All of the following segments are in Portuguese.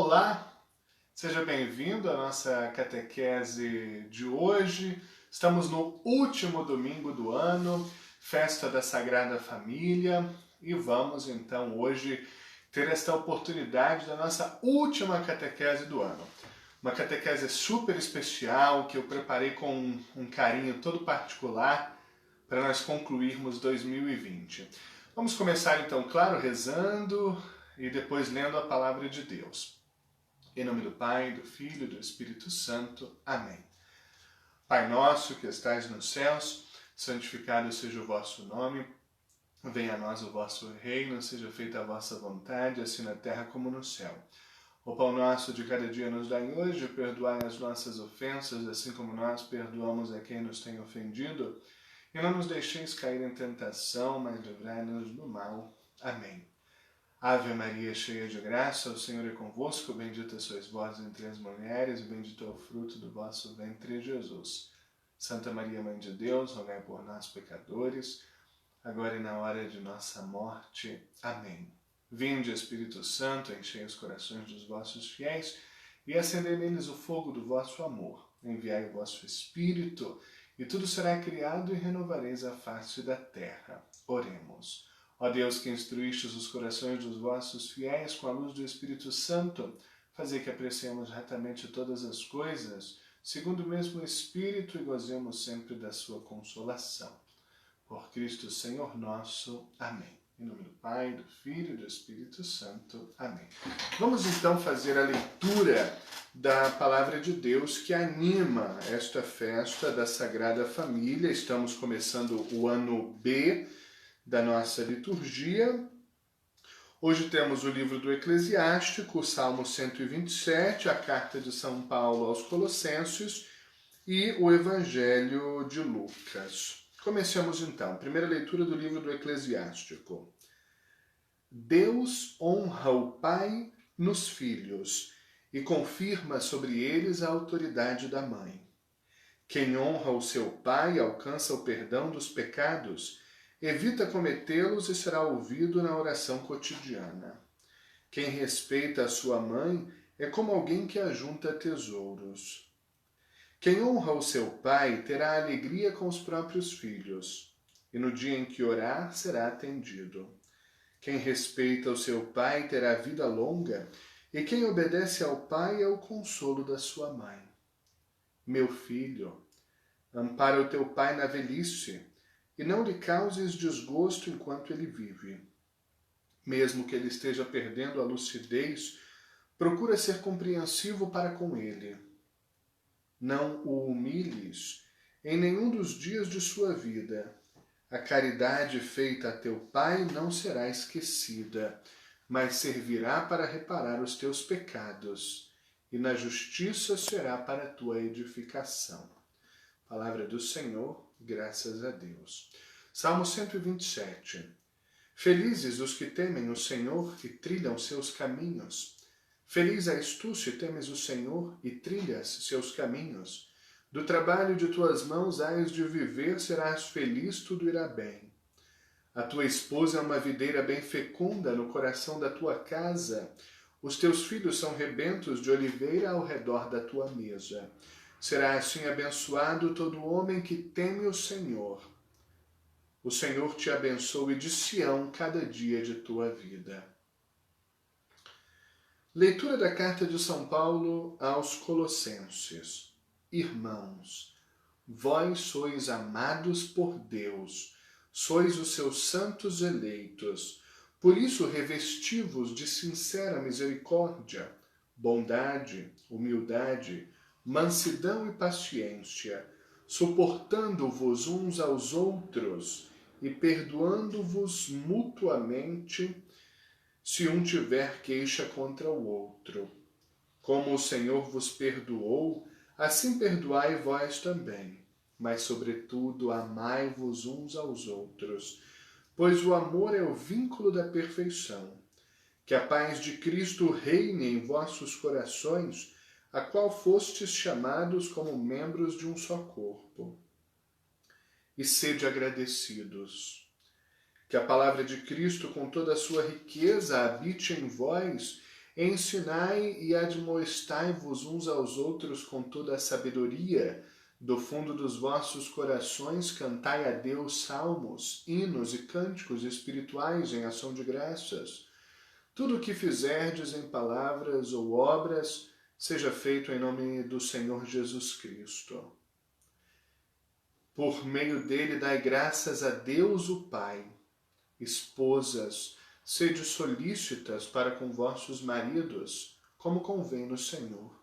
Olá, seja bem-vindo à nossa catequese de hoje. Estamos no último domingo do ano, festa da Sagrada Família, e vamos então hoje ter esta oportunidade da nossa última catequese do ano. Uma catequese super especial que eu preparei com um carinho todo particular para nós concluirmos 2020. Vamos começar então, claro, rezando e depois lendo a palavra de Deus. Em nome do Pai, do Filho e do Espírito Santo. Amém. Pai nosso que estais nos céus, santificado seja o vosso nome. Venha a nós o vosso reino, seja feita a vossa vontade, assim na terra como no céu. O pão nosso de cada dia nos dai hoje, perdoai as nossas ofensas, assim como nós perdoamos a quem nos tem ofendido. E não nos deixeis cair em tentação, mas livrai-nos do mal. Amém. Ave Maria, cheia de graça, o Senhor é convosco, bendita sois vós entre as mulheres, e bendito é o fruto do vosso ventre, Jesus. Santa Maria, Mãe de Deus, rogai por nós, pecadores, agora e na hora de nossa morte. Amém. Vinde, Espírito Santo, enchei os corações dos vossos fiéis, e acendei neles o fogo do vosso amor. Enviai o vosso Espírito, e tudo será criado, e renovareis a face da terra. Oremos. Ó Deus, que instruístes os corações dos vossos fiéis com a luz do Espírito Santo, fazei que apreciemos retamente todas as coisas, segundo o mesmo Espírito, e gozemos sempre da sua consolação. Por Cristo Senhor nosso. Amém. Em nome do Pai, do Filho e do Espírito Santo. Amém. Vamos então fazer a leitura da Palavra de Deus que anima esta festa da Sagrada Família. Estamos começando o ano B da nossa liturgia. Hoje temos o livro do Eclesiástico, o Salmo 127, a carta de São Paulo aos Colossenses e o Evangelho de Lucas. Comecemos então. Primeira leitura do livro do Eclesiástico. Deus honra o Pai nos filhos e confirma sobre eles a autoridade da mãe. Quem honra o seu pai alcança o perdão dos pecados, evita cometê-los e será ouvido na oração cotidiana. Quem respeita a sua mãe é como alguém que ajunta tesouros. Quem honra o seu pai terá alegria com os próprios filhos, e no dia em que orar será atendido. Quem respeita o seu pai terá vida longa, e quem obedece ao pai é o consolo da sua mãe. Meu filho, ampara o teu pai na velhice, e não lhe causes desgosto enquanto ele vive. Mesmo que ele esteja perdendo a lucidez, procura ser compreensivo para com ele. Não o humilhes em nenhum dos dias de sua vida. A caridade feita a teu pai não será esquecida, mas servirá para reparar os teus pecados, e na justiça será para a tua edificação. Palavra do Senhor, graças a Deus. Salmo 127. Felizes os que temem o Senhor e trilham seus caminhos. Feliz és tu se temes o Senhor e trilhas seus caminhos. Do trabalho de tuas mãos hás de viver, serás feliz, tudo irá bem. A tua esposa é uma videira bem fecunda no coração da tua casa. Os teus filhos são rebentos de oliveira ao redor da tua mesa. Será assim abençoado todo homem que teme o Senhor. O Senhor te abençoe de Sião cada dia de tua vida. Leitura da carta de São Paulo aos Colossenses. Irmãos, vós sois amados por Deus, sois os seus santos eleitos. Por isso revesti-vos de sincera misericórdia, bondade, humildade, mansidão e paciência, suportando-vos uns aos outros e perdoando-vos mutuamente, se um tiver queixa contra o outro. Como o Senhor vos perdoou, assim perdoai vós também. Mas, sobretudo, amai-vos uns aos outros, pois o amor é o vínculo da perfeição. Que a paz de Cristo reine em vossos corações, a qual fostes chamados como membros de um só corpo. E sede agradecidos. Que a palavra de Cristo, com toda a sua riqueza, habite em vós Ensinai e admoestai-vos uns aos outros com toda a sabedoria. Do fundo dos vossos corações cantai a Deus salmos, hinos e cânticos espirituais em ação de graças. Tudo o que fizerdes em palavras ou obras, seja feito em nome do Senhor Jesus Cristo. Por meio dele dai graças a Deus o Pai. Esposas, sede solícitas para com vossos maridos, como convém no Senhor.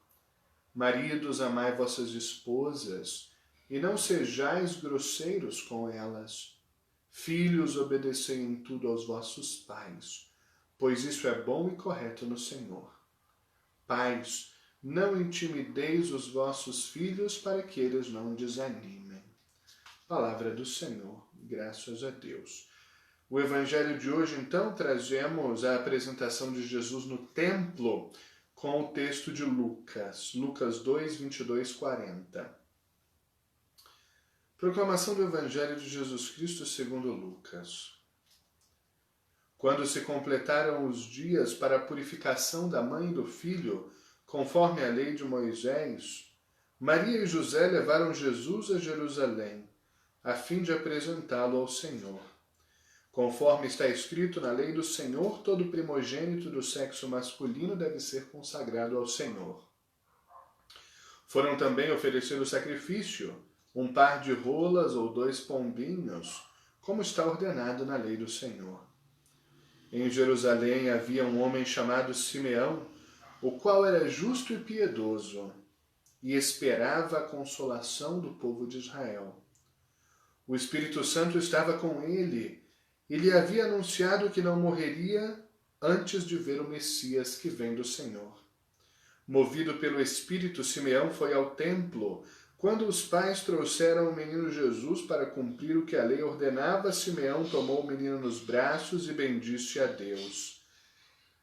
Maridos, amai vossas esposas, e não sejais grosseiros com elas. Filhos, obedecei em tudo aos vossos pais, pois isso é bom e correto no Senhor. Pais, não intimideis os vossos filhos para que eles não desanimem. Palavra do Senhor, graças a Deus. O Evangelho de hoje, então, trazemos a apresentação de Jesus no templo com o texto de Lucas, Lucas 2, 22, 40. Proclamação do Evangelho de Jesus Cristo segundo Lucas. Quando se completaram os dias para a purificação da mãe e do filho, conforme a lei de Moisés, Maria e José levaram Jesus a Jerusalém, a fim de apresentá-lo ao Senhor. Conforme está escrito na lei do Senhor, todo primogênito do sexo masculino deve ser consagrado ao Senhor. Foram também oferecer o sacrifício, um par de rolas ou 2 pombinhos, como está ordenado na lei do Senhor. Em Jerusalém havia um homem chamado Simeão, o qual era justo e piedoso, e esperava a consolação do povo de Israel. O Espírito Santo estava com ele, e lhe havia anunciado que não morreria antes de ver o Messias que vem do Senhor. Movido pelo Espírito, Simeão foi ao templo. Quando os pais trouxeram o menino Jesus para cumprir o que a lei ordenava, Simeão tomou o menino nos braços e bendisse a Deus.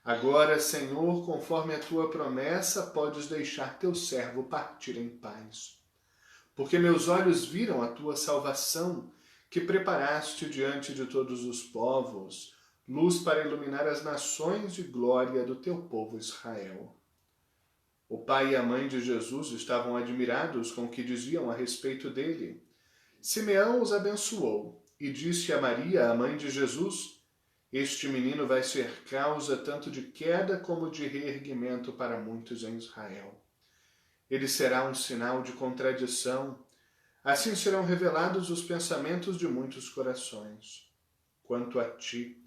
Agora, Senhor, conforme a tua promessa, podes deixar teu servo partir em paz. Porque meus olhos viram a tua salvação, que preparaste diante de todos os povos, luz para iluminar as nações e glória do teu povo Israel. O pai e a mãe de Jesus estavam admirados com o que diziam a respeito dele. Simeão os abençoou e disse a Maria, a mãe de Jesus: Este menino vai ser causa tanto de queda como de reerguimento para muitos em Israel. Ele será um sinal de contradição. Assim serão revelados os pensamentos de muitos corações. Quanto a ti,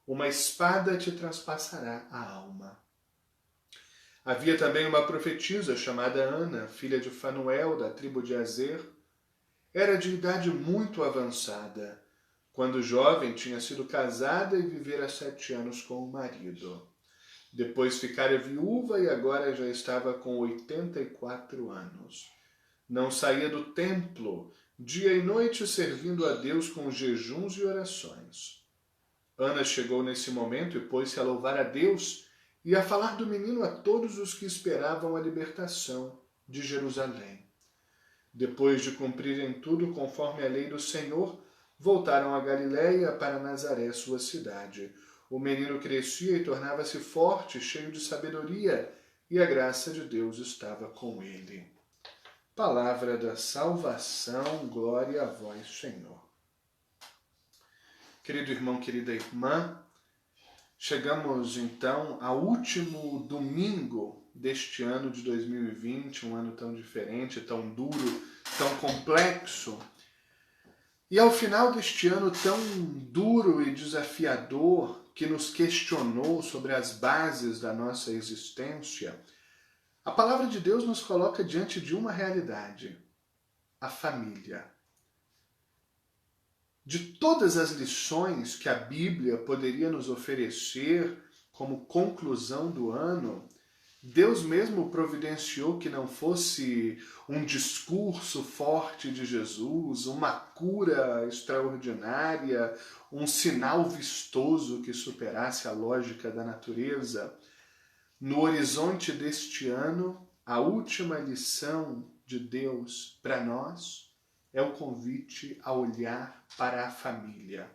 uma espada te traspassará a alma. Havia também uma profetisa chamada Ana, filha de Fanuel, da tribo de Aser. Era de idade muito avançada. Quando jovem, tinha sido casada e vivera 7 anos com o marido. Depois ficara viúva e agora já estava com 84 anos. Não saía do templo, dia e noite servindo a Deus com jejuns e orações. Ana chegou nesse momento e pôs-se a louvar a Deus e a falar do menino a todos os que esperavam a libertação de Jerusalém. Depois de cumprirem tudo conforme a lei do Senhor, voltaram a Galiléia para Nazaré, sua cidade. O menino crescia e tornava-se forte, cheio de sabedoria, e a graça de Deus estava com ele. Palavra da salvação, glória a vós, Senhor. Querido irmão, querida irmã, chegamos então ao último domingo deste ano de 2020, um ano tão diferente, tão duro, tão complexo. E ao final deste ano tão duro e desafiador, que nos questionou sobre as bases da nossa existência, a palavra de Deus nos coloca diante de uma realidade: a família. De todas as lições que a Bíblia poderia nos oferecer como conclusão do ano, Deus mesmo providenciou que não fosse um discurso forte de Jesus, uma cura extraordinária, um sinal vistoso que superasse a lógica da natureza. No horizonte deste ano, a última lição de Deus para nós é o convite a olhar para a família.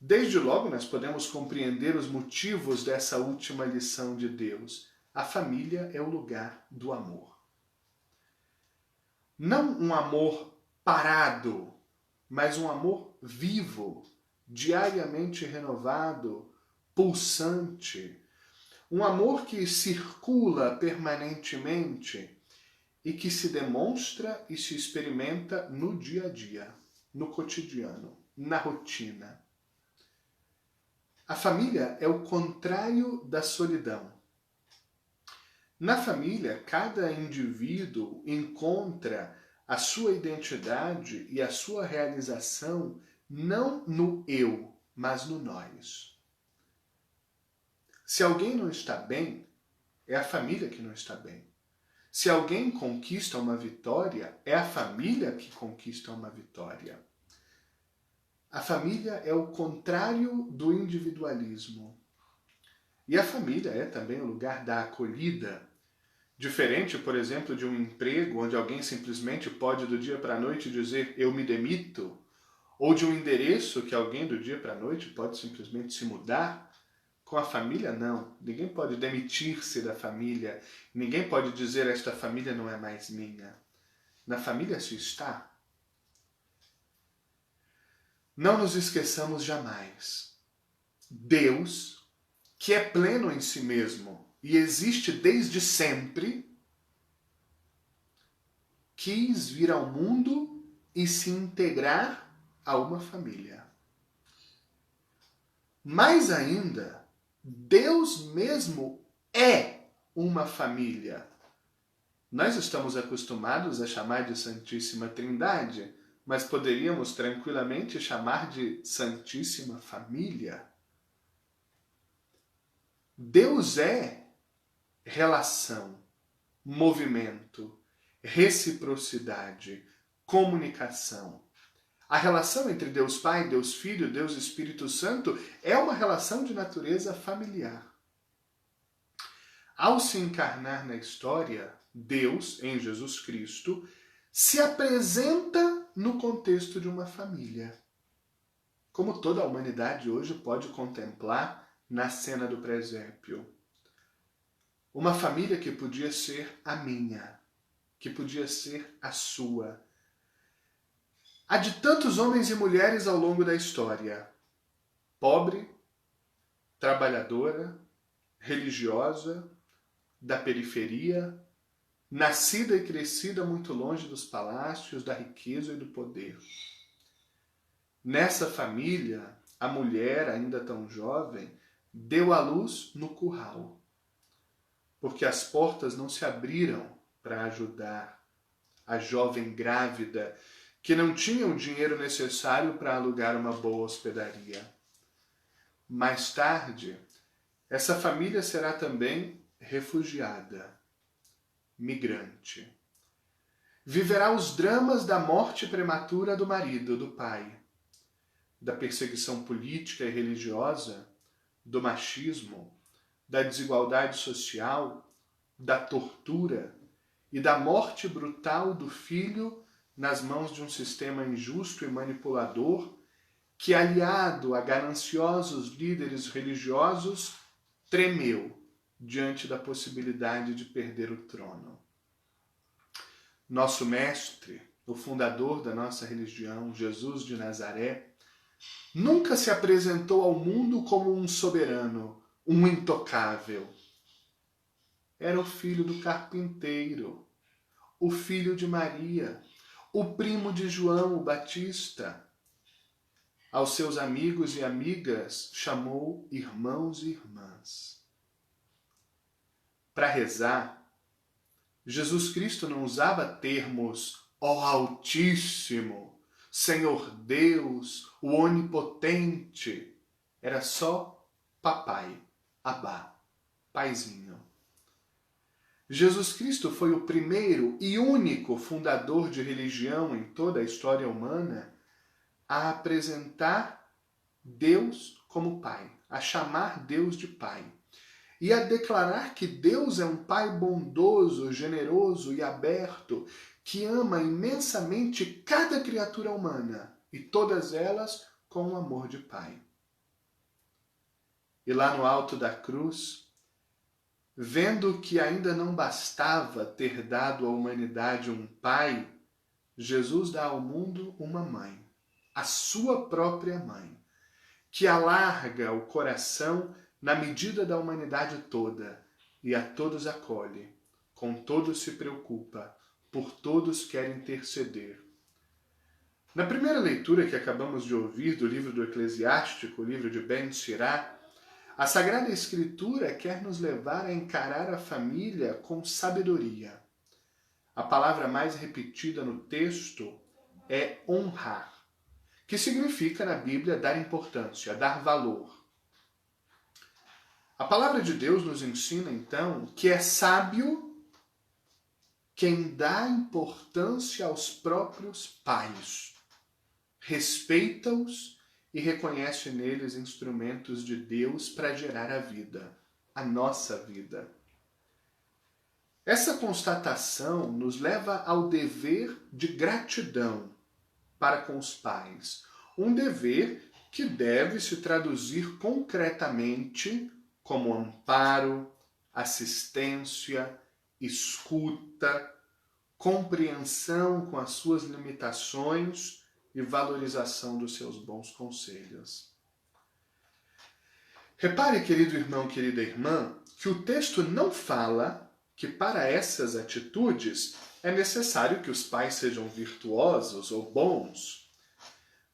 Desde logo nós podemos compreender os motivos dessa última lição de Deus. A família é o lugar do amor. Não um amor parado, mas um amor vivo, diariamente renovado, pulsante. Um amor que circula permanentemente e que se demonstra e se experimenta no dia a dia, no cotidiano, na rotina. A família é o contrário da solidão. Na família, cada indivíduo encontra a sua identidade e a sua realização não no eu, mas no nós. Se alguém não está bem, é a família que não está bem. Se alguém conquista uma vitória, é a família que conquista uma vitória. A família é o contrário do individualismo. E a família é também o lugar da acolhida. Diferente, por exemplo, de um emprego onde alguém simplesmente pode do dia para a noite dizer eu me demito, ou de um endereço que alguém do dia para a noite pode simplesmente se mudar. Com a família, não. Ninguém pode demitir-se da família. Ninguém pode dizer esta família não é mais minha. Na família se está. Não nos esqueçamos jamais. Deus, que é pleno em si mesmo e existe desde sempre, quis vir ao mundo e se integrar a uma família. Mais ainda, Deus mesmo é uma família. Nós estamos acostumados a chamar de Santíssima Trindade, mas poderíamos tranquilamente chamar de Santíssima Família. Deus é relação, movimento, reciprocidade, comunicação. A relação entre Deus Pai, Deus Filho, Deus Espírito Santo é uma relação de natureza familiar. Ao se encarnar na história, Deus, em Jesus Cristo, se apresenta no contexto de uma família. Como toda a humanidade hoje pode contemplar na cena do presépio. Uma família que podia ser a minha, que podia ser a sua. Há de tantos homens e mulheres ao longo da história. Pobre, trabalhadora, religiosa, da periferia, nascida e crescida muito longe dos palácios, da riqueza e do poder. Nessa família, a mulher, ainda tão jovem, deu à luz no curral, porque as portas não se abriram para ajudar a jovem grávida que não tinha o dinheiro necessário para alugar uma boa hospedaria. Mais tarde, essa família será também refugiada, migrante. Viverá os dramas da morte prematura do marido, do pai, da perseguição política e religiosa, do machismo, da desigualdade social, da tortura e da morte brutal do filho nas mãos de um sistema injusto e manipulador que, aliado a gananciosos líderes religiosos, tremeu diante da possibilidade de perder o trono. Nosso mestre, o fundador da nossa religião, Jesus de Nazaré, nunca se apresentou ao mundo como um soberano, um intocável. Era o filho do carpinteiro, o filho de Maria, o primo de João o Batista. Aos seus amigos e amigas chamou irmãos e irmãs. Para rezar, Jesus Cristo não usava termos ó Altíssimo, Senhor Deus, o Onipotente. Era só papai, Abá, paizinho. Jesus Cristo foi o primeiro e único fundador de religião em toda a história humana a apresentar Deus como Pai, a chamar Deus de Pai e a declarar que Deus é um Pai bondoso, generoso e aberto, que ama imensamente cada criatura humana e todas elas com o amor de Pai. E lá no alto da cruz, vendo que ainda não bastava ter dado à humanidade um pai, Jesus dá ao mundo uma mãe, a sua própria mãe, que alarga o coração na medida da humanidade toda e a todos acolhe, com todos se preocupa, por todos quer interceder. Na primeira leitura que acabamos de ouvir do livro do Eclesiástico, o livro de Ben Sirá, a Sagrada Escritura quer nos levar a encarar a família com sabedoria. A palavra mais repetida no texto é honrar, que significa na Bíblia dar importância, dar valor. A palavra de Deus nos ensina, então, que é sábio quem dá importância aos próprios pais, respeita-os e reconhece neles instrumentos de Deus para gerar a vida, a nossa vida. Essa constatação nos leva ao dever de gratidão para com os pais. Um dever que deve se traduzir concretamente como amparo, assistência, escuta, compreensão com as suas limitações e valorização dos seus bons conselhos. Repare, querido irmão, querida irmã, que o texto não fala que para essas atitudes é necessário que os pais sejam virtuosos ou bons.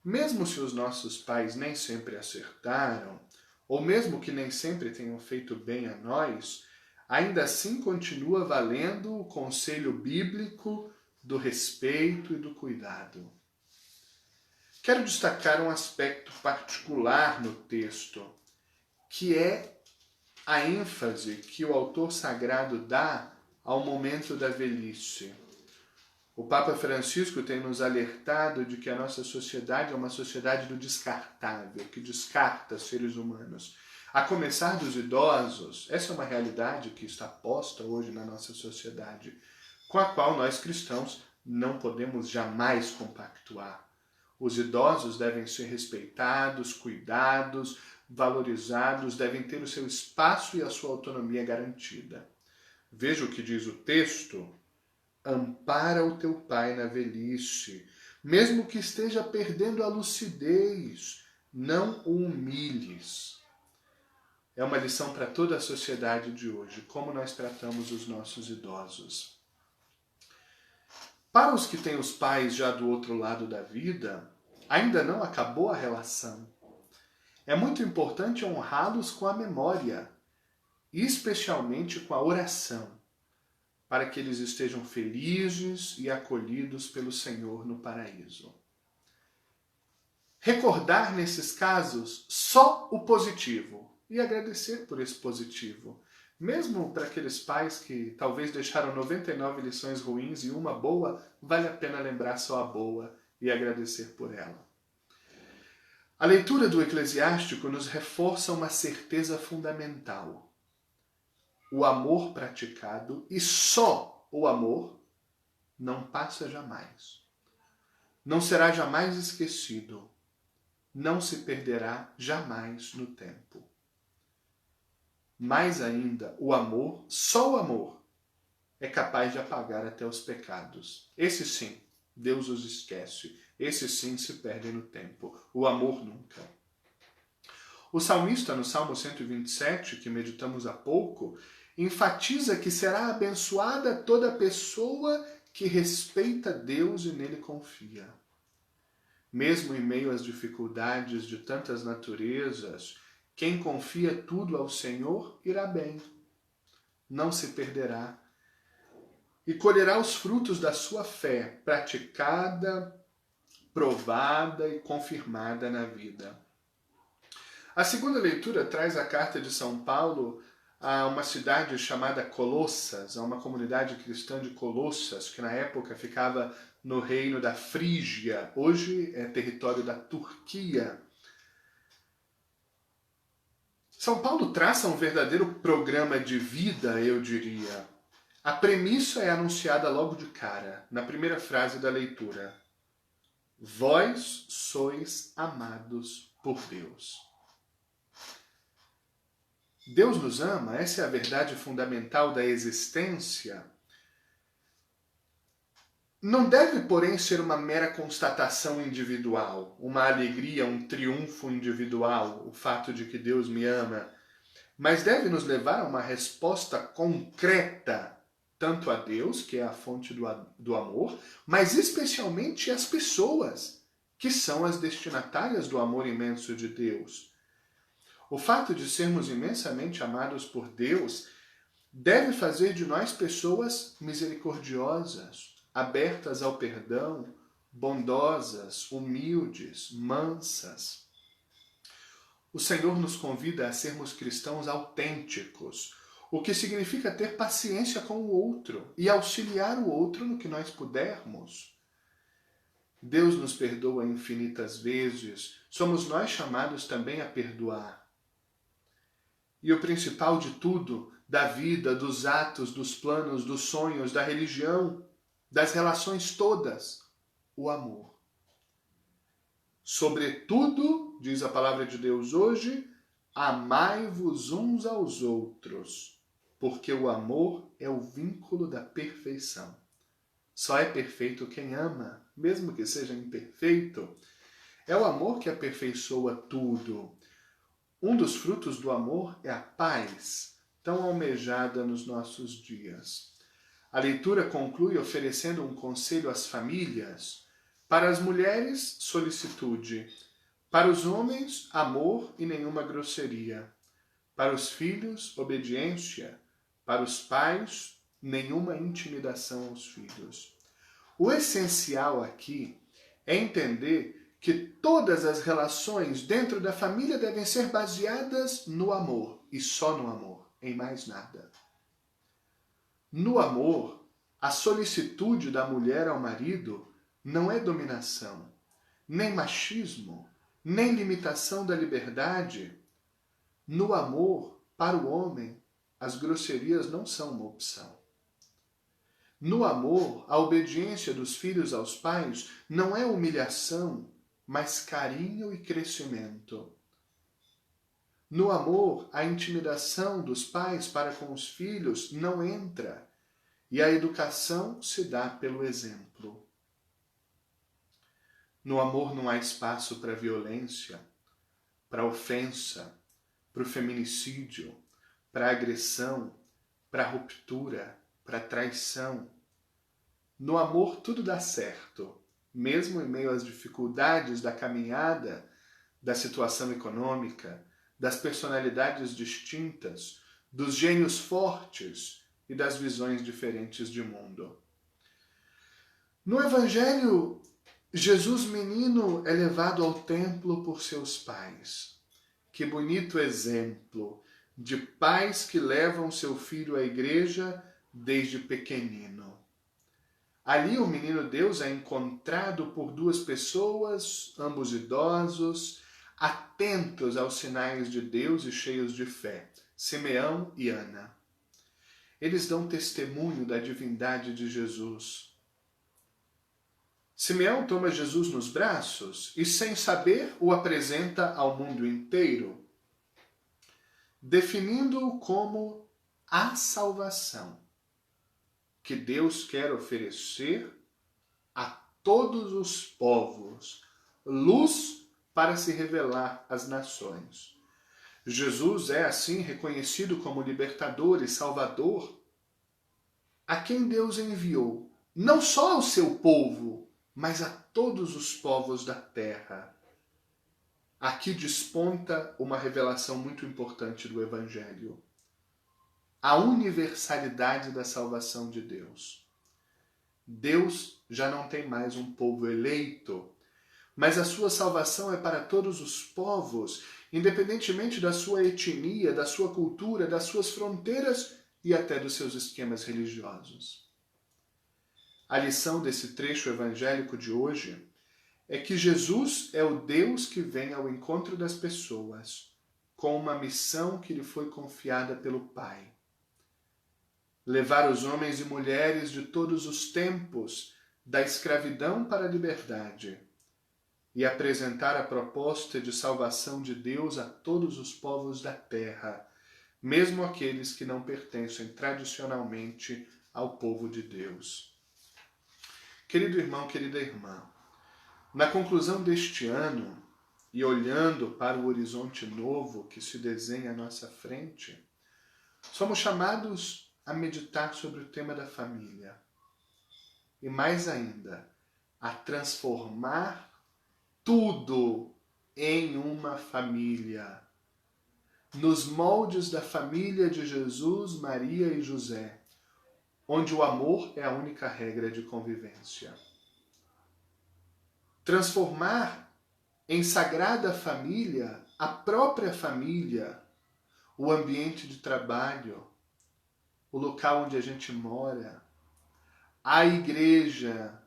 Mesmo se os nossos pais nem sempre acertaram, ou mesmo que nem sempre tenham feito bem a nós, ainda assim continua valendo o conselho bíblico do respeito e do cuidado. Quero destacar um aspecto particular no texto, que é a ênfase que o autor sagrado dá ao momento da velhice. O Papa Francisco tem nos alertado de que a nossa sociedade é uma sociedade do descartável, que descarta seres humanos. A começar dos idosos, essa é uma realidade que está posta hoje na nossa sociedade, com a qual nós cristãos não podemos jamais compactuar. Os idosos devem ser respeitados, cuidados, valorizados, devem ter o seu espaço e a sua autonomia garantida. Veja o que diz o texto: ampara o teu pai na velhice, mesmo que esteja perdendo a lucidez, não o humilhes. É uma lição para toda a sociedade de hoje, como nós tratamos os nossos idosos. Para os que têm os pais já do outro lado da vida, ainda não acabou a relação. É muito importante honrá-los com a memória, e especialmente com a oração, para que eles estejam felizes e acolhidos pelo Senhor no paraíso. Recordar nesses casos só o positivo e agradecer por esse positivo. Mesmo para aqueles pais que talvez deixaram 99 lições ruins e uma boa, vale a pena lembrar só a boa e agradecer por ela. A leitura do Eclesiástico nos reforça uma certeza fundamental. O amor praticado, e só o amor, não passa jamais. Não será jamais esquecido. Não se perderá jamais no tempo. Mais ainda, o amor, só o amor, é capaz de apagar até os pecados. Esse sim, Deus os esquece. Esse sim se perde no tempo. O amor nunca. O salmista, no Salmo 127, que meditamos há pouco, enfatiza que será abençoada toda pessoa que respeita Deus e nele confia. Mesmo em meio às dificuldades de tantas naturezas, quem confia tudo ao Senhor irá bem, não se perderá e colherá os frutos da sua fé, praticada, provada e confirmada na vida. A segunda leitura traz a carta de São Paulo a uma cidade chamada Colossas, a uma comunidade cristã de Colossas, que na época ficava no reino da Frígia, hoje é território da Turquia. São Paulo traça um verdadeiro programa de vida, eu diria. A premissa é anunciada logo de cara, na primeira frase da leitura. Vós sois amados por Deus. Deus nos ama, essa é a verdade fundamental da existência. Não deve, porém, ser uma mera constatação individual, uma alegria, um triunfo individual, o fato de que Deus me ama, mas deve nos levar a uma resposta concreta, tanto a Deus, que é a fonte do amor, mas especialmente às pessoas, que são as destinatárias do amor imenso de Deus. O fato de sermos imensamente amados por Deus deve fazer de nós pessoas misericordiosas, abertas ao perdão, bondosas, humildes, mansas. O Senhor nos convida a sermos cristãos autênticos, o que significa ter paciência com o outro e auxiliar o outro no que nós pudermos. Deus nos perdoa infinitas vezes, somos nós chamados também a perdoar. E o principal de tudo, da vida, dos atos, dos planos, dos sonhos, da religião, das relações todas, o amor. Sobretudo, diz a palavra de Deus hoje, amai-vos uns aos outros, porque o amor é o vínculo da perfeição. Só é perfeito quem ama, mesmo que seja imperfeito. É o amor que aperfeiçoa tudo. Um dos frutos do amor é a paz, tão almejada nos nossos dias. A leitura conclui oferecendo um conselho às famílias. Para as mulheres, solicitude. Para os homens, amor e nenhuma grosseria. Para os filhos, obediência. Para os pais, nenhuma intimidação aos filhos. O essencial aqui é entender que todas as relações dentro da família devem ser baseadas no amor, e só no amor, em mais nada. No amor, a solicitude da mulher ao marido não é dominação, nem machismo, nem limitação da liberdade. No amor, para o homem, as grosserias não são uma opção. No amor, a obediência dos filhos aos pais não é humilhação, mas carinho e crescimento. No amor, a intimidação dos pais para com os filhos não entra, e a educação se dá pelo exemplo. No amor não há espaço para violência, para ofensa, para o feminicídio, para agressão, para ruptura, para traição. No amor tudo dá certo, mesmo em meio às dificuldades da caminhada, da situação econômica, das personalidades distintas, dos gênios fortes e das visões diferentes de mundo. No Evangelho, Jesus menino é levado ao templo por seus pais. Que bonito exemplo de pais que levam seu filho à igreja desde pequenino. Ali o menino Deus é encontrado por duas pessoas, ambos idosos, atentos aos sinais de Deus e cheios de fé, Simeão e Ana. Eles dão testemunho da divindade de Jesus. Simeão toma Jesus nos braços e, sem saber, o apresenta ao mundo inteiro, definindo-o como a salvação que Deus quer oferecer a todos os povos, luz para se revelar às nações. Jesus é, assim, reconhecido como libertador e salvador, a quem Deus enviou, não só ao seu povo, mas a todos os povos da terra. Aqui desponta uma revelação muito importante do Evangelho. A universalidade da salvação de Deus. Deus já não tem mais um povo eleito, mas a sua salvação é para todos os povos, independentemente da sua etnia, da sua cultura, das suas fronteiras e até dos seus esquemas religiosos. A lição desse trecho evangélico de hoje é que Jesus é o Deus que vem ao encontro das pessoas, com uma missão que lhe foi confiada pelo Pai. Levar os homens e mulheres de todos os tempos da escravidão para a liberdade e apresentar a proposta de salvação de Deus a todos os povos da terra, mesmo aqueles que não pertencem tradicionalmente ao povo de Deus. Querido irmão, querida irmã, na conclusão deste ano, e olhando para o horizonte novo que se desenha à nossa frente, somos chamados a meditar sobre o tema da família. E mais ainda, a transformar tudo em uma família. Nos moldes da família de Jesus, Maria e José, onde o amor é a única regra de convivência. Transformar em sagrada família a própria família, o ambiente de trabalho, o local onde a gente mora, a igreja.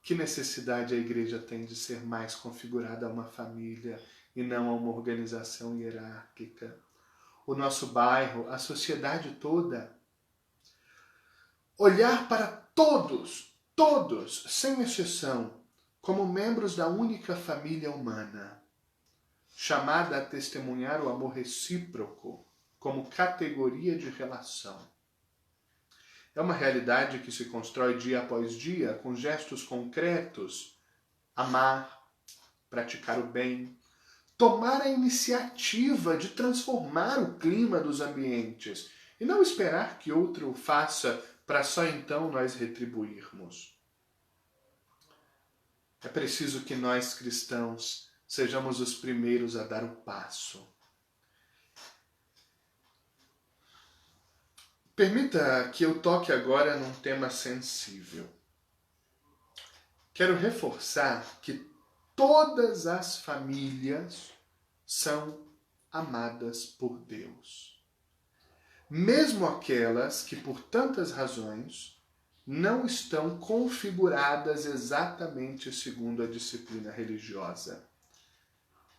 Que necessidade a igreja tem de ser mais configurada a uma família e não a uma organização hierárquica? O nosso bairro, a sociedade toda. Olhar para todos, sem exceção, como membros da única família humana, chamada a testemunhar o amor recíproco como categoria de relação. É uma realidade que se constrói dia após dia com gestos concretos, amar, praticar o bem, tomar a iniciativa de transformar o clima dos ambientes e não esperar que outro o faça para só então nós retribuirmos. É preciso que nós cristãos sejamos os primeiros a dar o passo. Permita que eu toque agora num tema sensível. Quero reforçar que todas as famílias são amadas por Deus. Mesmo aquelas que, por tantas razões, não estão configuradas exatamente segundo a disciplina religiosa.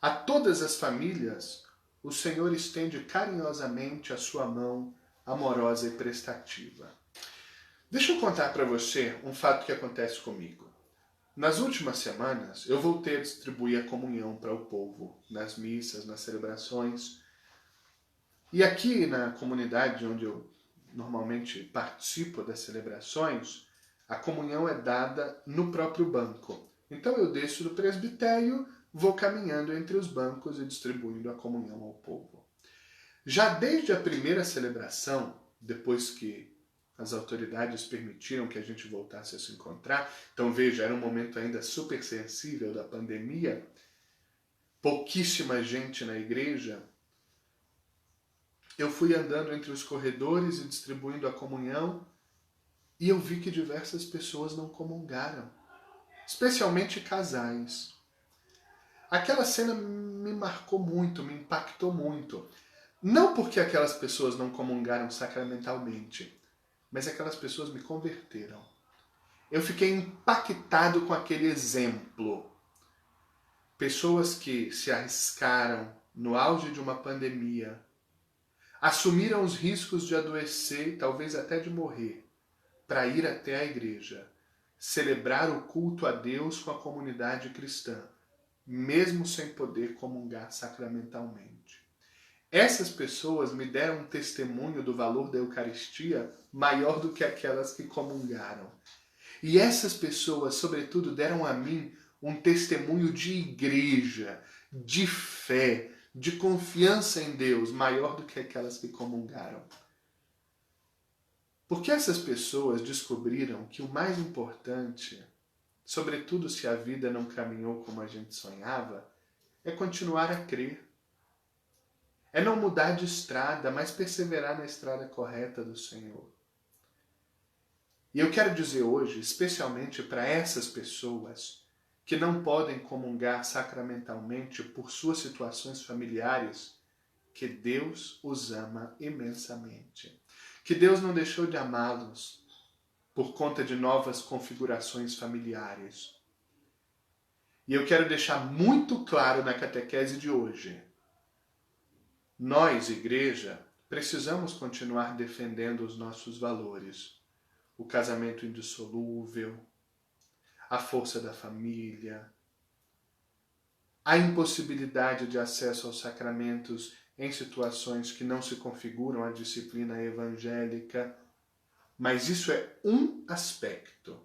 A todas as famílias, o Senhor estende carinhosamente a sua mão amorosa e prestativa. Deixa eu contar para você um fato que acontece comigo. Nas últimas semanas, eu voltei a distribuir a comunhão para o povo, nas missas, nas celebrações. E aqui na comunidade onde eu normalmente participo das celebrações, a comunhão é dada no próprio banco. Então eu desço do presbitério, vou caminhando entre os bancos e distribuindo a comunhão ao povo. Já desde a primeira celebração, depois que as autoridades permitiram que a gente voltasse a se encontrar, então veja, era um momento ainda super sensível da pandemia, pouquíssima gente na igreja, eu fui andando entre os corredores e distribuindo a comunhão e eu vi que diversas pessoas não comungaram, especialmente casais. Aquela cena me marcou muito, me impactou muito. Não porque aquelas pessoas não comungaram sacramentalmente, mas aquelas pessoas me converteram. Eu fiquei impactado com aquele exemplo. Pessoas que se arriscaram no auge de uma pandemia, assumiram os riscos de adoecer e talvez até de morrer, para ir até a igreja, celebrar o culto a Deus com a comunidade cristã, mesmo sem poder comungar sacramentalmente. Essas pessoas me deram um testemunho do valor da Eucaristia maior do que aquelas que comungaram. E essas pessoas, sobretudo, deram a mim um testemunho de igreja, de fé, de confiança em Deus, maior do que aquelas que comungaram. Porque essas pessoas descobriram que o mais importante, sobretudo se a vida não caminhou como a gente sonhava, é continuar a crer. É não mudar de estrada, mas perseverar na estrada correta do Senhor. E eu quero dizer hoje, especialmente para essas pessoas que não podem comungar sacramentalmente por suas situações familiares, que Deus os ama imensamente. Que Deus não deixou de amá-los por conta de novas configurações familiares. E eu quero deixar muito claro na catequese de hoje. Nós, igreja, precisamos continuar defendendo os nossos valores. O casamento indissolúvel, a força da família, a impossibilidade de acesso aos sacramentos em situações que não se configuram à disciplina evangélica, mas isso é um aspecto.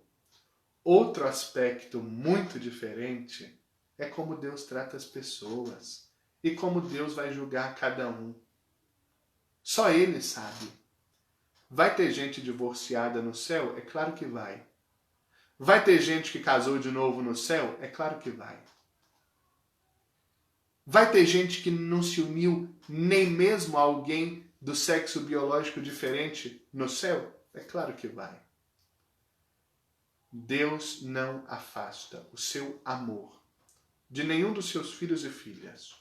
Outro aspecto muito diferente é como Deus trata as pessoas e como Deus vai julgar cada um. Só Ele sabe. Vai ter gente divorciada no céu? É claro que vai. Vai ter gente que casou de novo no céu? É claro que vai. Vai ter gente que não se uniu nem mesmo a alguém do sexo biológico diferente no céu? É claro que vai. Deus não afasta o seu amor de nenhum dos seus filhos e filhas,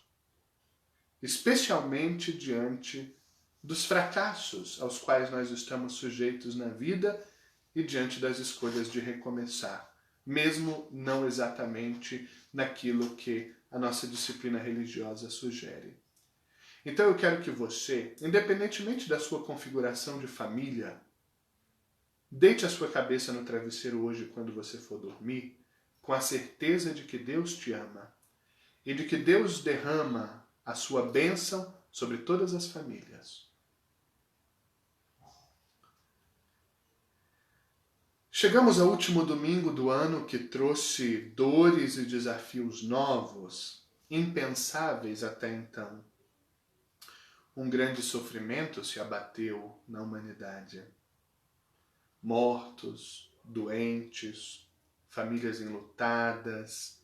especialmente diante dos fracassos aos quais nós estamos sujeitos na vida e diante das escolhas de recomeçar, mesmo não exatamente naquilo que a nossa disciplina religiosa sugere. Então eu quero que você, independentemente da sua configuração de família, deite a sua cabeça no travesseiro hoje quando você for dormir, com a certeza de que Deus te ama e de que Deus derrama a sua bênção sobre todas as famílias. Chegamos ao último domingo do ano que trouxe dores e desafios novos, impensáveis até então. Um grande sofrimento se abateu na humanidade. Mortos, doentes, famílias enlutadas,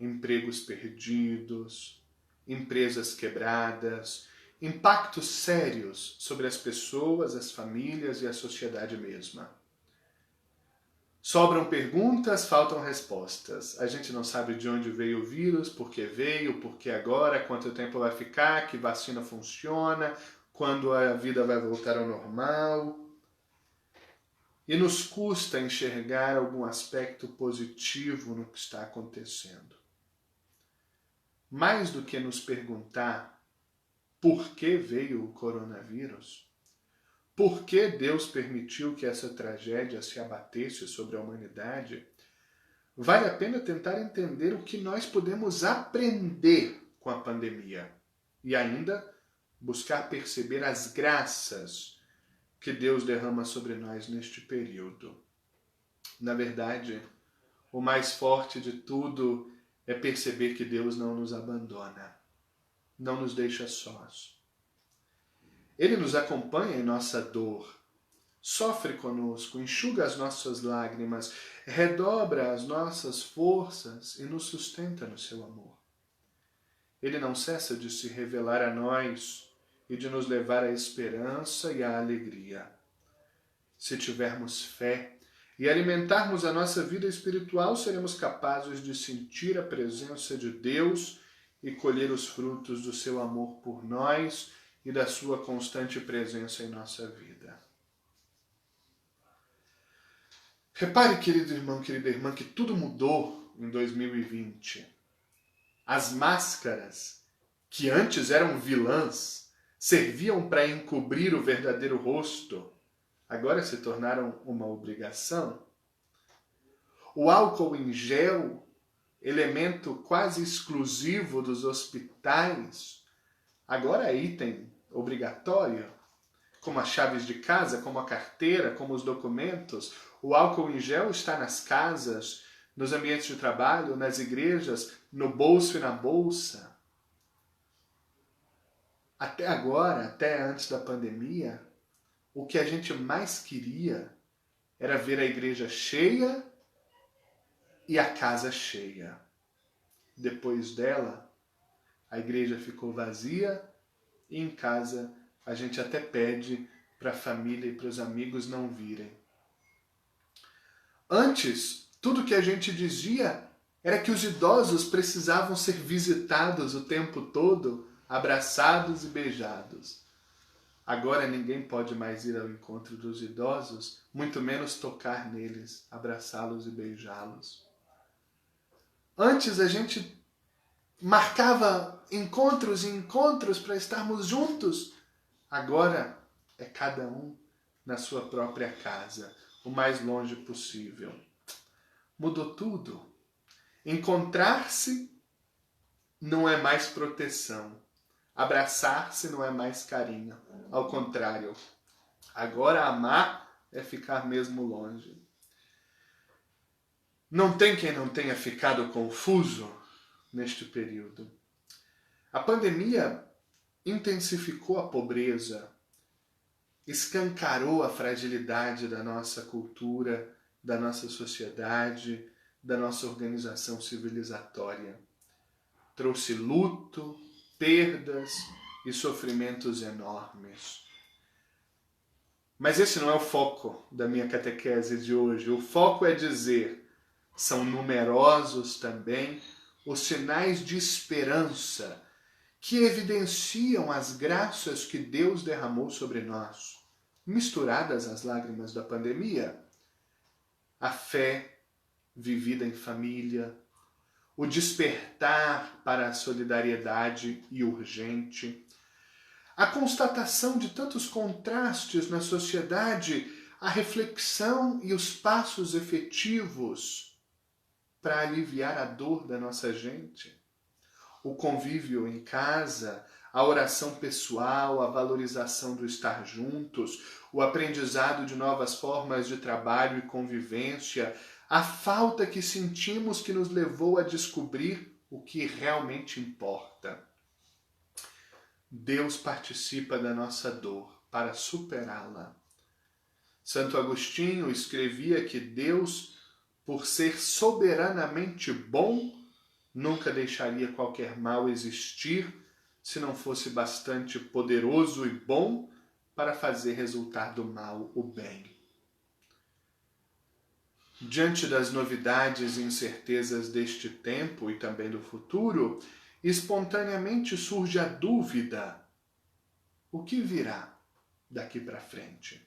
empregos perdidos, empresas quebradas, impactos sérios sobre as pessoas, as famílias e a sociedade mesma. Sobram perguntas, faltam respostas. A gente não sabe de onde veio o vírus, por que agora, quanto tempo vai ficar, que vacina funciona, quando a vida vai voltar ao normal. E nos custa enxergar algum aspecto positivo no que está acontecendo. Mais do que nos perguntar por que veio o coronavírus, por que Deus permitiu que essa tragédia se abatesse sobre a humanidade, vale a pena tentar entender o que nós podemos aprender com a pandemia e ainda buscar perceber as graças que Deus derrama sobre nós neste período. Na verdade, o mais forte de tudo é perceber que Deus não nos abandona, não nos deixa sós. Ele nos acompanha em nossa dor, sofre conosco, enxuga as nossas lágrimas, redobra as nossas forças e nos sustenta no seu amor. Ele não cessa de se revelar a nós e de nos levar à esperança e à alegria. Se tivermos fé e alimentarmos a nossa vida espiritual, seremos capazes de sentir a presença de Deus e colher os frutos do seu amor por nós e da sua constante presença em nossa vida. Repare, querido irmão, querida irmã, que tudo mudou em 2020. As máscaras, que antes eram vilãs, serviam para encobrir o verdadeiro rosto, agora se tornaram uma obrigação. O álcool em gel, elemento quase exclusivo dos hospitais, agora é item obrigatório, como as chaves de casa, como a carteira, como os documentos. O álcool em gel está nas casas, nos ambientes de trabalho, nas igrejas, no bolso e na bolsa. Até agora, até antes da pandemia, o que a gente mais queria era ver a igreja cheia e a casa cheia. Depois dela, a igreja ficou vazia e em casa a gente até pede para a família e para os amigos não virem. Antes, tudo que a gente dizia era que os idosos precisavam ser visitados o tempo todo, abraçados e beijados. Agora ninguém pode mais ir ao encontro dos idosos, muito menos tocar neles, abraçá-los e beijá-los. Antes a gente marcava encontros e encontros para estarmos juntos. Agora é cada um na sua própria casa, o mais longe possível. Mudou tudo. Encontrar-se não é mais proteção. Abraçar-se não é mais carinho. Ao contrário, agora amar é ficar mesmo longe. Não tem quem não tenha ficado confuso neste período. A pandemia intensificou a pobreza, escancarou a fragilidade da nossa cultura, da nossa sociedade, da nossa organização civilizatória. Trouxe luto, perdas e sofrimentos enormes. Mas esse não é o foco da minha catequese de hoje. O foco é dizer, são numerosos também os sinais de esperança que evidenciam as graças que Deus derramou sobre nós, misturadas às lágrimas da pandemia. A fé vivida em família, o despertar para a solidariedade e urgente, a constatação de tantos contrastes na sociedade, a reflexão e os passos efetivos para aliviar a dor da nossa gente, o convívio em casa, a oração pessoal, a valorização do estar juntos, o aprendizado de novas formas de trabalho e convivência, a falta que sentimos que nos levou a descobrir o que realmente importa. Deus participa da nossa dor para superá-la. Santo Agostinho escrevia que Deus, por ser soberanamente bom, nunca deixaria qualquer mal existir se não fosse bastante poderoso e bom para fazer resultar do mal o bem. Diante das novidades e incertezas deste tempo e também do futuro, espontaneamente surge a dúvida: o que virá daqui para frente?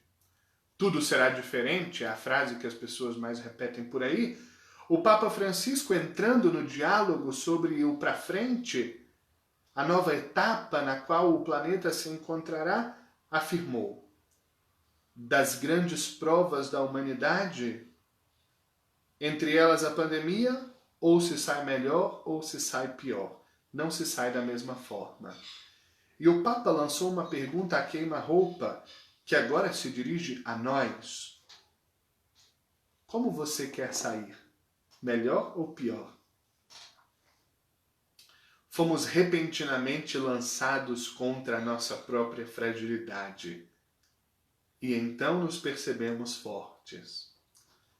Tudo será diferente, é a frase que as pessoas mais repetem por aí. O Papa Francisco, entrando no diálogo sobre o para frente, a nova etapa na qual o planeta se encontrará, afirmou: das grandes provas da humanidade, entre elas a pandemia, ou se sai melhor ou se sai pior. Não se sai da mesma forma. E o Papa lançou uma pergunta a queima-roupa, que agora se dirige a nós. Como você quer sair? Melhor ou pior? Fomos repentinamente lançados contra a nossa própria fragilidade. E então nos percebemos fortes.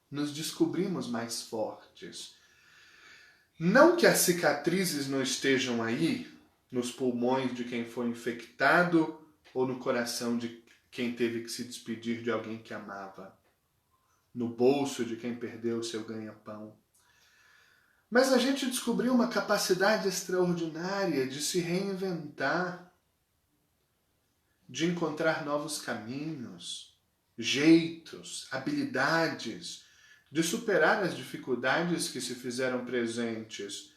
Nos descobrimos mais fortes. Não que as cicatrizes não estejam aí, nos pulmões de quem foi infectado ou no coração de quem teve que se despedir de alguém que amava, no bolso de quem perdeu seu ganha-pão. Mas a gente descobriu uma capacidade extraordinária de se reinventar, de encontrar novos caminhos, jeitos, habilidades, de superar as dificuldades que se fizeram presentes.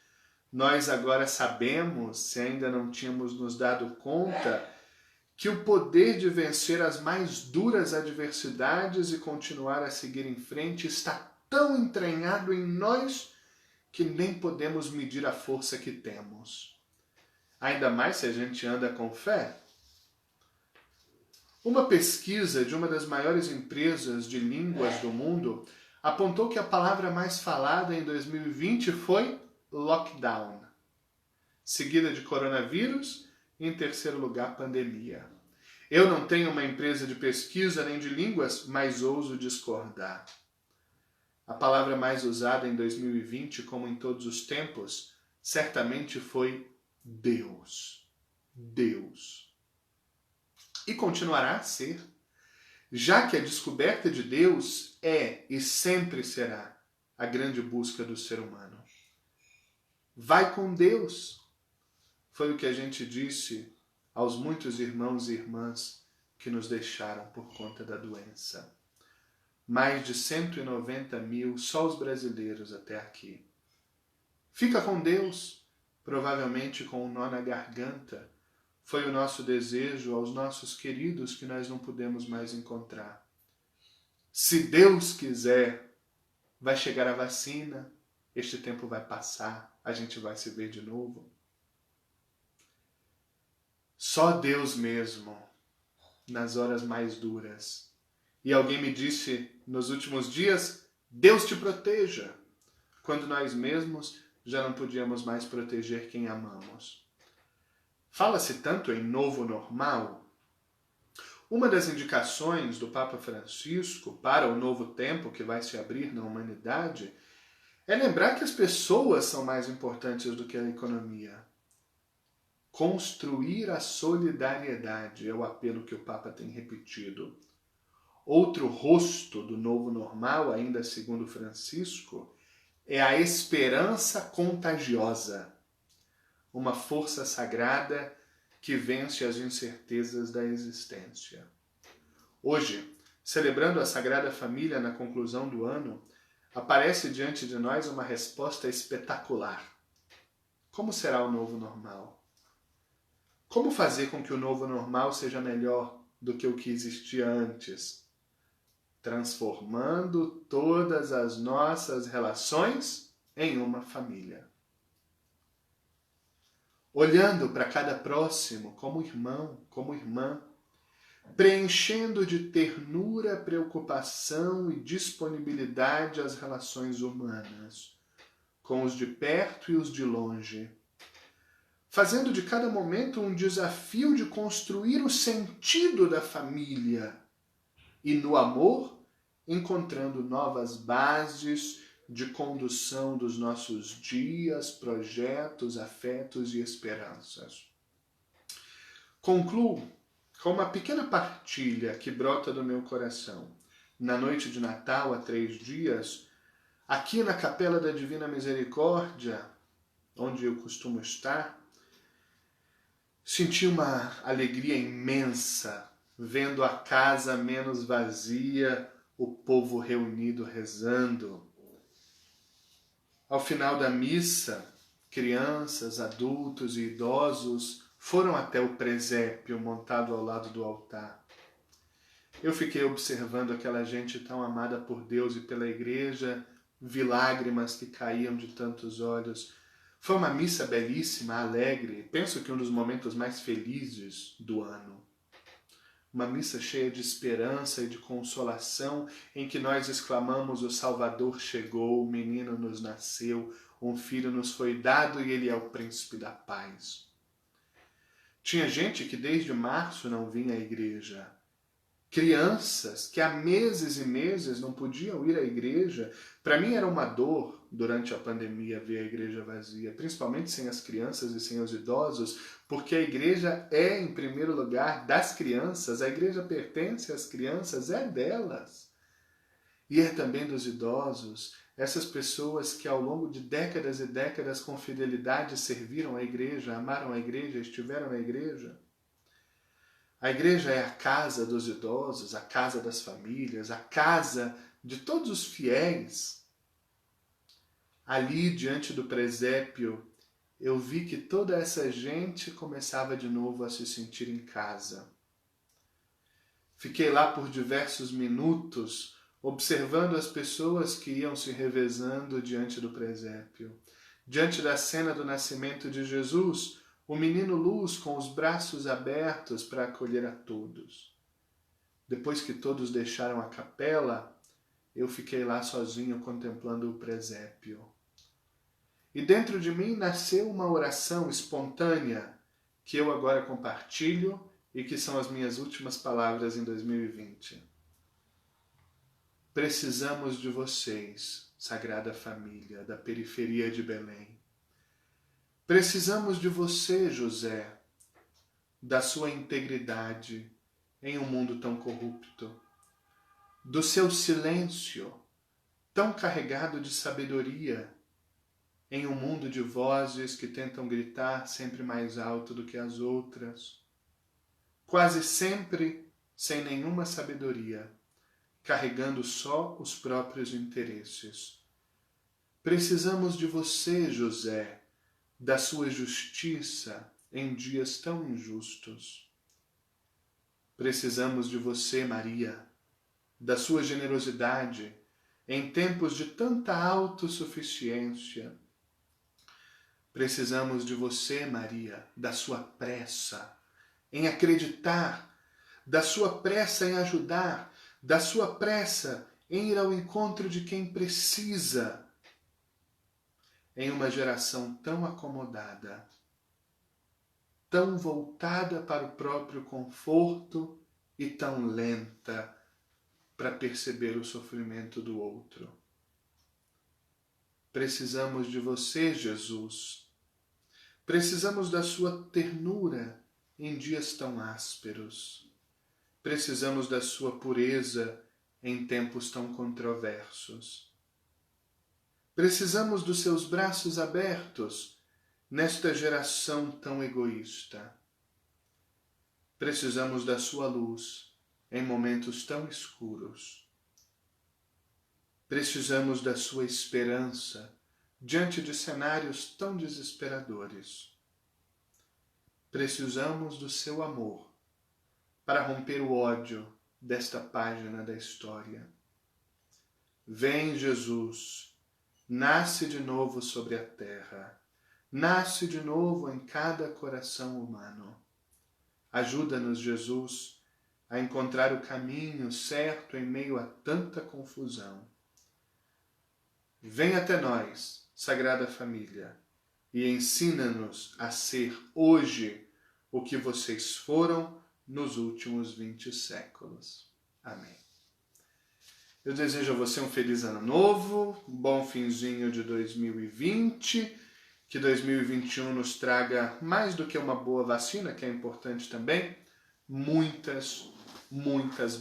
Nós agora sabemos, se ainda não tínhamos nos dado conta, que o poder de vencer as mais duras adversidades e continuar a seguir em frente está tão entranhado em nós que nem podemos medir a força que temos. Ainda mais se a gente anda com fé. Uma pesquisa de uma das maiores empresas de línguas do mundo apontou que a palavra mais falada em 2020 foi lockdown, seguida de coronavírus e, em terceiro lugar, pandemia. Eu não tenho uma empresa de pesquisa nem de línguas, mas ouso discordar. A palavra mais usada em 2020, como em todos os tempos, certamente foi Deus. Deus. E continuará a ser, já que a descoberta de Deus é e sempre será a grande busca do ser humano. Vai com Deus. Foi o que a gente disse aos muitos irmãos e irmãs que nos deixaram por conta da doença. Mais de 190 mil, só os brasileiros até aqui. Fica com Deus, provavelmente com um nó na garganta. Foi o nosso desejo aos nossos queridos que nós não pudemos mais encontrar. Se Deus quiser, vai chegar a vacina, este tempo vai passar, a gente vai se ver de novo. Só Deus mesmo, nas horas mais duras. E alguém me disse nos últimos dias, Deus te proteja, quando nós mesmos já não podíamos mais proteger quem amamos. Fala-se tanto em novo normal. Uma das indicações do Papa Francisco para o novo tempo que vai se abrir na humanidade é lembrar que as pessoas são mais importantes do que a economia. Construir a solidariedade é o apelo que o Papa tem repetido. Outro rosto do novo normal, ainda segundo Francisco, é a esperança contagiosa, uma força sagrada que vence as incertezas da existência. Hoje, celebrando a Sagrada Família na conclusão do ano, aparece diante de nós uma resposta espetacular. Como será o novo normal? Como fazer com que o novo normal seja melhor do que o que existia antes? Transformando todas as nossas relações em uma família. Olhando para cada próximo como irmão, como irmã, preenchendo de ternura, preocupação e disponibilidade as relações humanas, com os de perto e os de longe, fazendo de cada momento um desafio de construir o sentido da família e, no amor, encontrando novas bases de condução dos nossos dias, projetos, afetos e esperanças. Concluo com uma pequena partilha que brota do meu coração. Na noite de Natal, há 3 dias, aqui na Capela da Divina Misericórdia, onde eu costumo estar, senti uma alegria imensa, vendo a casa menos vazia, o povo reunido rezando. Ao final da missa, crianças, adultos e idosos foram até o presépio montado ao lado do altar. Eu fiquei observando aquela gente tão amada por Deus e pela igreja, vi lágrimas que caíam de tantos olhos. Foi uma missa belíssima, alegre, penso que um dos momentos mais felizes do ano. Uma missa cheia de esperança e de consolação, em que nós exclamamos: o Salvador chegou, o menino nos nasceu, um filho nos foi dado e ele é o príncipe da paz. Tinha gente que desde março não vinha à igreja. Crianças que há meses e meses não podiam ir à igreja. Para mim era uma dor durante a pandemia ver a igreja vazia, principalmente sem as crianças e sem os idosos, porque a igreja é, em primeiro lugar, das crianças, a igreja pertence às crianças, é delas. E é também dos idosos, essas pessoas que ao longo de décadas e décadas com fidelidade serviram a igreja, amaram a igreja, estiveram na igreja. A igreja é a casa dos idosos, a casa das famílias, a casa de todos os fiéis. Ali, diante do presépio, eu vi que toda essa gente começava de novo a se sentir em casa. Fiquei lá por diversos minutos, observando as pessoas que iam se revezando diante do presépio. Diante da cena do nascimento de Jesus, o menino Luz com os braços abertos para acolher a todos. Depois que todos deixaram a capela, eu fiquei lá sozinho contemplando o presépio. E dentro de mim nasceu uma oração espontânea que eu agora compartilho e que são as minhas últimas palavras em 2020. Precisamos de vocês, Sagrada Família, da periferia de Belém. Precisamos de você, José, da sua integridade em um mundo tão corrupto, do seu silêncio tão carregado de sabedoria em um mundo de vozes que tentam gritar sempre mais alto do que as outras, quase sempre sem nenhuma sabedoria, carregando só os próprios interesses. Precisamos de você, José, da sua justiça em dias tão injustos. Precisamos de você, Maria, da sua generosidade em tempos de tanta autossuficiência. Precisamos de você, Maria, da sua pressa em acreditar, da sua pressa em ajudar, da sua pressa em ir ao encontro de quem precisa, em uma geração tão acomodada, tão voltada para o próprio conforto e tão lenta para perceber o sofrimento do outro. Precisamos de você, Jesus. Precisamos da sua ternura em dias tão ásperos. Precisamos da sua pureza em tempos tão controversos. Precisamos dos seus braços abertos nesta geração tão egoísta. Precisamos da sua luz em momentos tão escuros. Precisamos da sua esperança diante de cenários tão desesperadores. Precisamos do seu amor para romper o ódio desta página da história. Vem, Jesus, nasce de novo sobre a terra, nasce de novo em cada coração humano. Ajuda-nos, Jesus, a encontrar o caminho certo em meio a tanta confusão. Vem até nós, Sagrada Família, e ensina-nos a ser hoje o que vocês foram nos últimos 20 séculos. Amém. Eu desejo a você um feliz ano novo, um bom finzinho de 2020, que 2021 nos traga mais do que uma boa vacina, que é importante também, muitas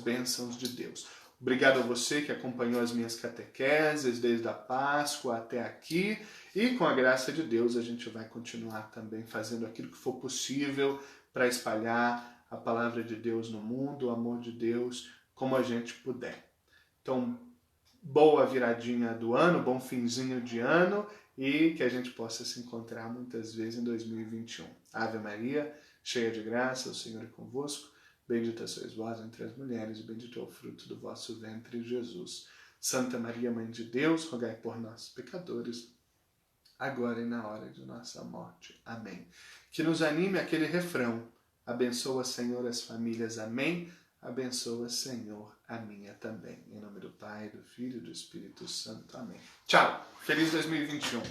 bênçãos de Deus. Obrigado a você que acompanhou as minhas catequeses desde a Páscoa até aqui, e com a graça de Deus a gente vai continuar também fazendo aquilo que for possível para espalhar a palavra de Deus no mundo, o amor de Deus, como a gente puder. Então, boa viradinha do ano, bom finzinho de ano, e que a gente possa se encontrar muitas vezes em 2021. Ave Maria, cheia de graça, o Senhor é convosco. Bendita sois vós entre as mulheres, e bendito é o fruto do vosso ventre, Jesus. Santa Maria, Mãe de Deus, rogai por nós, pecadores, agora e na hora de nossa morte. Amém. Que nos anime aquele refrão: abençoa, Senhor, as famílias. Amém. Abençoa, Senhor, a minha também. Em nome do Pai, do Filho e do Espírito Santo. Amém. Tchau. Feliz 2021.